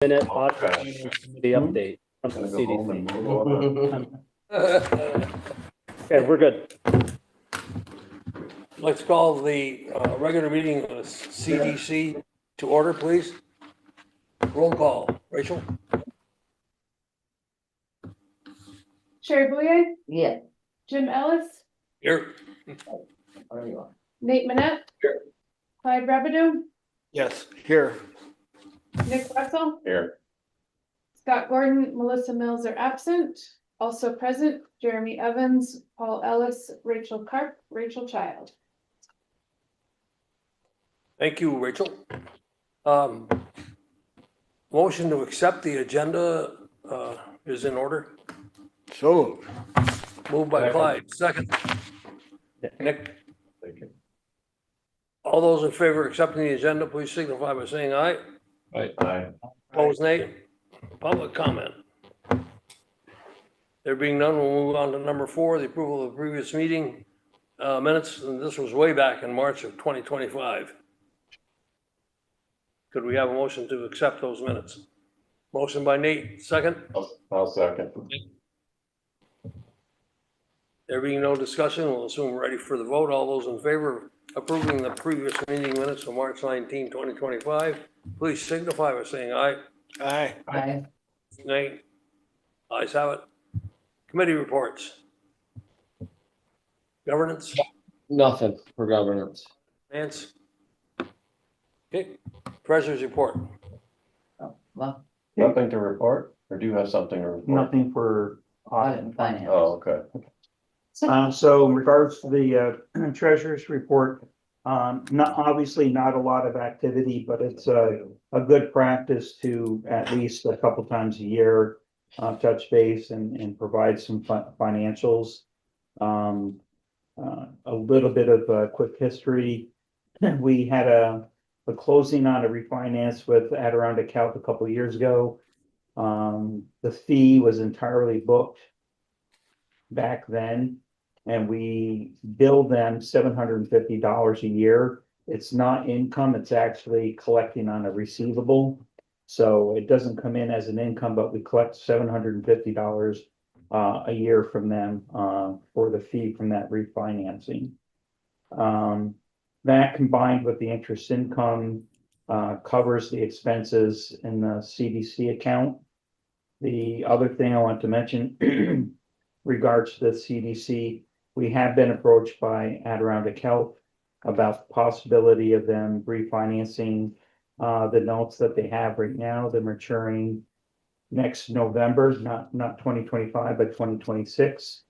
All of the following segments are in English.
Minute audit committee update from the CDC. Okay, we're good. Let's call the regular meeting of the CDC to order, please. Roll call. Rachel? Sherry Bouye, Yeah. Jim Ellis, Here. Nate Manette. Here. Clyde Rabideau, Yes. Here. Nick Russell, Here. Scott Gordon, Melissa Mills are absent. Also present, Jeremy Evans, Paul Ellis, Rachel Karp, Rachel Child. Thank you, Rachel. Motion to accept the agenda is in order. So. Moved by Clyde, second. Nick? All those in favor of accepting the agenda, please signify by saying aye. Aye. Opposed, nay. Public comment. There being none, we'll move on to number 4, the approval of the previous meeting minutes, and this was way back in March of 2025. Could we have a motion to accept those minutes? Motion by Nate, second. I'll second. There being no discussion, we'll assume we're ready for the vote. All those in favor of approving the previous meeting minutes of March 19, 2025, please signify by saying aye. Aye. Aye. Nay. Ayes have it. Committee reports. Governance, Nothing for governance. Finance. Okay, Treasurer's report. Oh, well, Nothing to report, or do you have something to report? Nothing for audit audit. and finance. Oh, okay. So in regards to the treasurer's report, obviously not a lot of activity, but it's a good practice to at least a couple times a year touch base and provide some financials. A little bit of a quick history. We had a closing on a refinance with Adirondack Health a couple of years ago. The fee was entirely booked back then, and we billed them $750 a year. It's not income, it's actually collecting on a receivable. So it doesn't come in as an income, but we collect $750 a year from them for the fee from that refinancing. That combined with the interest income covers the expenses in the CDC account. The other thing I want to mention regards to the CDC, we have been approached by Adirondack Health about the possibility of them refinancing the notes that they have right now. They're maturing next November, not 2025, but 2026.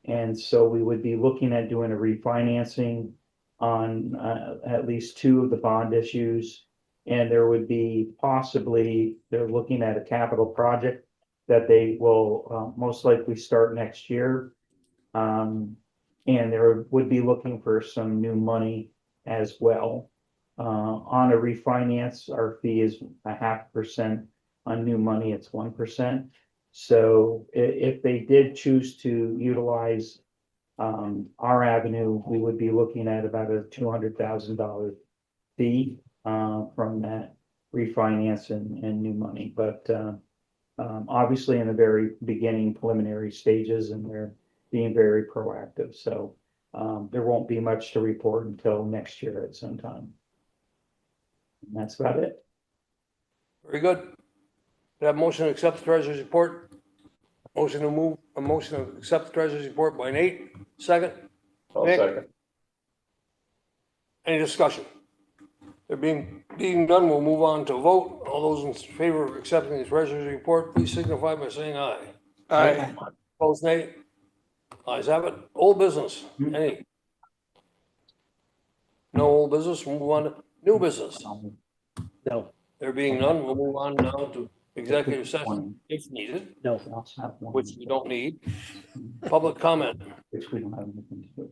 And so we would be looking at doing a refinancing on at least 2 of the bond issues. And there would be possibly, they're looking at a capital project that they will most likely start next year. And there would be looking for some new money as well. On a refinance, our fee is 0.5%. On new money, it's 1%. So if they did choose to utilize our avenue, we would be looking at about a $200,000 fee from that refinance and new money. But obviously in the very beginning preliminary stages, and they're being very proactive. So there won't be much to report until next year at some time. And that's about it. Very good. We have motion to accept the treasurer's report. Motion to accept the treasurer's report by Nate. Second. I'll Nick? second. Any discussion? There being done, we'll move on to vote. All those in favor of accepting the treasurer's report, please signify by saying aye. Aye. Opposed, nay. Ayes have it. Old business, any? No old business, we'll move on to new business. No, There being none, we'll move on now to executive session if needed, no. which we don't need. Public comment. Which we don't have anything to do.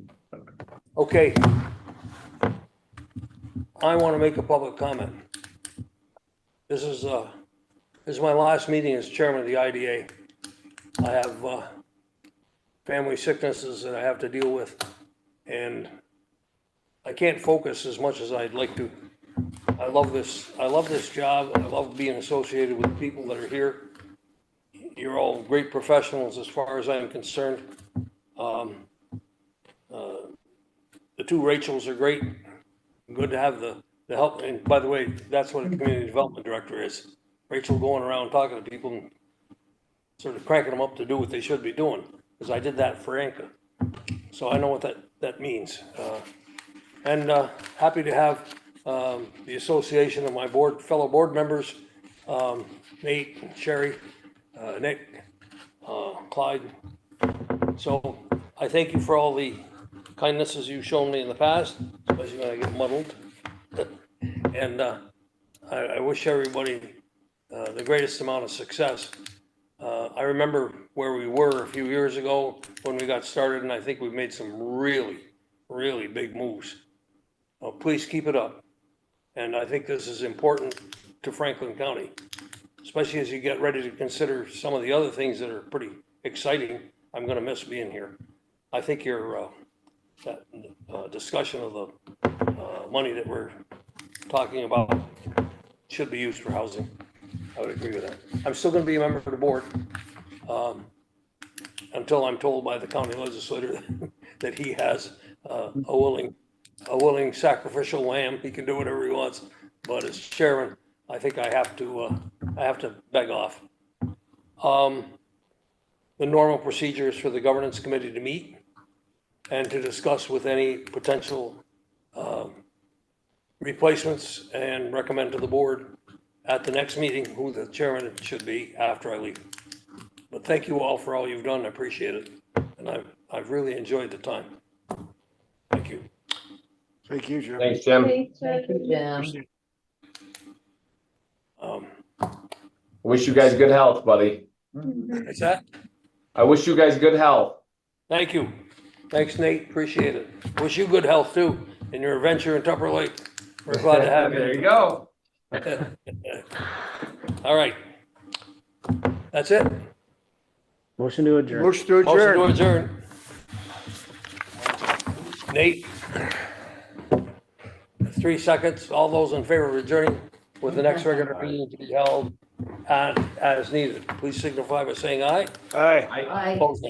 Okay. I want to make a public comment. This is my last meeting as chairman of the IDA. I have family sicknesses that I have to deal with, and I can't focus as much as I'd like to I love this job. I love being associated with people that are here. You're all great professionals as far as I'm concerned. The two Rachels are great. Good to have the help. And by the way, that's what a community development director is. Rachel going around talking to people and sort of cranking them up to do what they should be doing, because I did that for Anka. So I know what that means. And happy to have the association of my fellow board members, Nate, Sherry, Nick, Clyde. So I thank you for all the kindnesses you've shown me in the past, especially when I get muddled. And I wish everybody the greatest amount of success. I remember where we were a few years ago when we got started, and I think we've made some really, really big moves. Please keep it up. And I think this is important to Franklin County, especially as you get ready to consider some of the other things that are pretty exciting. I'm going to miss being here. I think your that discussion of the money that we're talking about should be used for housing. I would agree with that. I'm still going to be a member of the board until I'm told by the county legislator that he has a willing sacrificial lamb. He can do whatever he wants. But as chairman, I think I have to beg off. The normal procedure is for the governance committee to meet and to discuss with any potential replacements and recommend to the board at the next meeting who the chairman should be after I leave. But thank you all for all you've done. I appreciate it. And I've really enjoyed the time. Thank you. Thank you, Jim. Thanks, Jim. Thank you, Jim. Wish you guys good health, buddy. What's that? I wish you guys good health. Thank you. Thanks, Nate. Appreciate it. Wish you good health too in your adventure in Tupper Lake. We're glad to have you. There you go. All right. That's it. Motion to adjourn. Motion to Motion to adjourn. adjourn. Nate. 3 seconds. All those in favor of adjourning with the next regular meeting to be held as needed. Please signify by saying aye. Aye. Bye. Opposed, nay.